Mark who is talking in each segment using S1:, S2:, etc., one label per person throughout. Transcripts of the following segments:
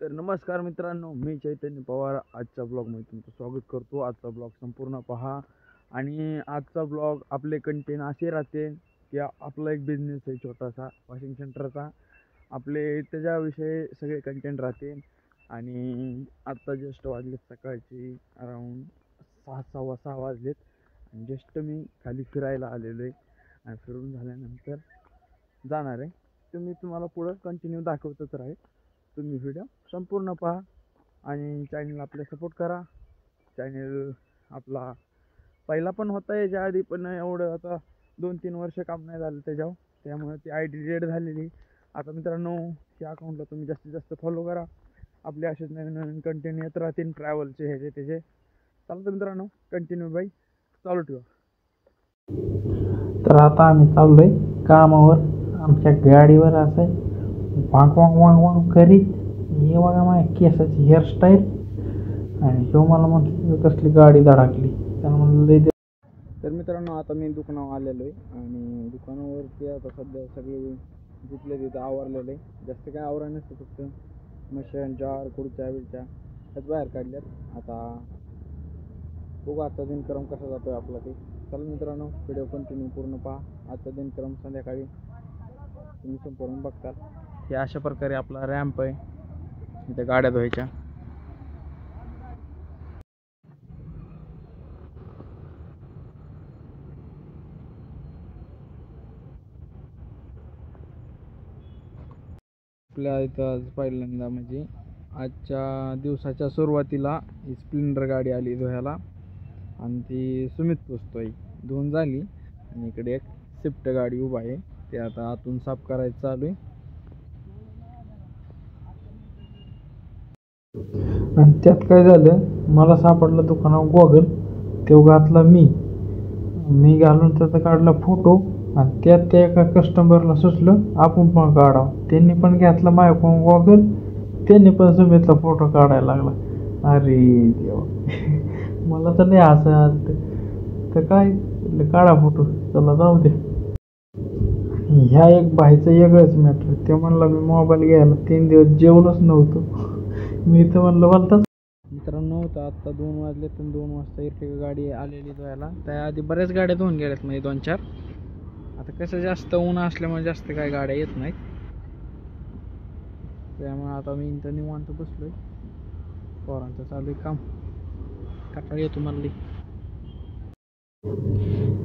S1: तर नमस्कार मित्रांनो, मी चैतन्य पवार आजच्या ब्लॉगमध्ये तुमचं स्वागत करतो। आजचा ब्लॉग संपूर्ण पहा आणि आजचा ब्लॉग आपले कंटेंट असे राहते की आपला एक बिझनेस आहे छोटासा वॉशिंग सेंटरचा, आपले त्याच्याविषयी सगळे कंटेंट राहते। आणि आत्ता जस्ट वाजलेत सकाळची अराऊंड 6:15 वाजलेत आणि जस्ट मी खाली फिरायला आलेलो आहे आणि फिरून झाल्यानंतर जाणार आहे। तुम्ही तुम्हाला पुढं कंटिन्यू दाखवतच राहील, तुम्ही व्हिडिओ संपूर्ण पहा आणि चॅनल आपले सपोर्ट करा। चॅनल आपला पहिला पण होता याच्या आधी, पण एवढं आता 2-3 वर्ष काम नाही झालं त्याच्यावर, त्यामुळे ती आय डी डिलीट झालेली। आता मित्रांनो त्या अकाउंटला तुम्ही जास्तीत जास्त फॉलो करा, आपले असेच नवीन नवीन कंटेंट येत राहतील ट्रॅव्हलचे ह्याचे त्याचे। चालतं मित्रांनो, कंटिन्यू बाई चालू ठेवा।
S2: तर आता आम्ही चाललोय कामावर। आमच्या गाडीवर असं वांग वांग वांग वांग करीत हे बघा माझ्या केसाची हेअरस्टाईल, आणि तो मला म्हणतो कसली गाडी धडकली, त्याला म्हणलं
S1: तर मित्रांनो आता मी दुकानावर आलेलो आहे आणि दुकानावरती आता सध्या सगळे जिथले तिथं आवरलेलं आहे। जास्त काय आवरण नसतं, फक्त मशीन जार खुर्च्या बिरच्या त्याच बाहेर काढल्यात। आता बघू आजचा दिनक्रम कसा जातोय आपला ते। चला मित्रांनो, व्हिडिओ कंटिन्यू पूर्ण पहा। आजचा दिनक्रम संध्याकाळी तुम्ही संपूर्ण बघताल। हे अशा प्रकारे आपला रॅम्प आहे, इथे गाड्या धुवायच्या। आपल्या इथं आज पहिल्यांदा म्हणजे आजच्या दिवसाच्या सुरुवातीला ही स्प्लेंडर गाडी आली धुवायला आणि ती सुमित पुसतोय, धुवून झाली। आणि इकडे एक स्विफ्ट गाडी उभा आहे, ते आता आतून साफ करायचं चालू आहे।
S2: आणि त्यात काय झालं, मला सापडलं दुकानावर गॉगल, तो घातला मी घालून त्याचा काढला फोटो, आणि त्यात त्या एका कस्टमरला सुचलं आपण पण काढावं, त्यांनी पण घेतला माझ्याकडून गॉगल, त्यांनी पण सुमितला फोटो काढायला लागला। अरे देवा मला तर नाही असं तर काय काढा फोटो, चला जाऊ दे। ह्या एक भाईचं वेगळंच मॅटर, ते म्हणलं मी मोबाईल घ्यायला 3 दिवस जेवलोच नव्हतो, मी तर म्हणलं बोलताच।
S1: मित्रांनो तर आत्ता 2 वाजले, पण 2 वाजता इरटिका गाडी आलेली धुवायला। त्याआधी बऱ्याच गाड्या धुवून गेल्यात, म्हणजे 2-4। आता कसं जास्त ऊन असल्यामुळे जास्त काही गाड्या येत नाहीत, त्यामुळे आता मी इथं निवांत बसलोय। पोरांचं चालू आहे काम, कंटाळा येतो मला।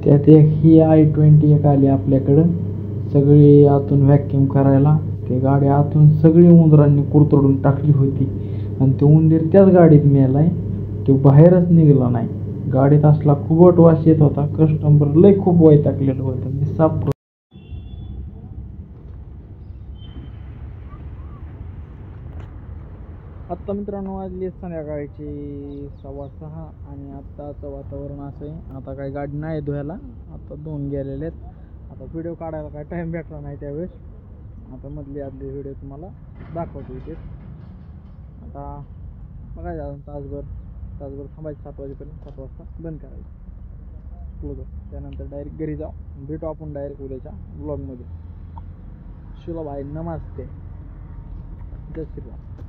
S2: त्यात एक ही i20 एक आली आपल्याकडं, सगळी आतून व्हॅक्यूम करायला। ते गाडी आतून सगळी उंदरांनी कुरतडून टाकली होती, आणि तो उंदीर त्याच गाडीत मेलाय, तो बाहेरच निघाला नाही। गाडीत असला खूपच वास येत होता, कस्टमर लय खूप वैतागलेलं होतं, मी साफ।
S1: आत्ता मित्रांनो वाजली संध्याकाळची 6:15 आणि आत्ताचं वातावरण असं आहे, आता काही गाडी नाही धुवायला, आता धुवून गेलेले आहेत। आता व्हिडिओ काढायला काय टाईम भेटला नाही त्यावेळेस, आता मधली आदली व्हिडिओ तुम्हाला दाखवतो इथे। आता बघायचं अजून तासभर थांबायचं, 7 वाजेपर्यंत, 7 वाजता बंद करायचं क्लोजर। त्यानंतर डायरेक्ट घरी जाऊ, भेटू आपण डायरेक्ट उद्याच्या ब्लॉगमध्ये। शिला भाई नमस्ते, जय श्रीराम।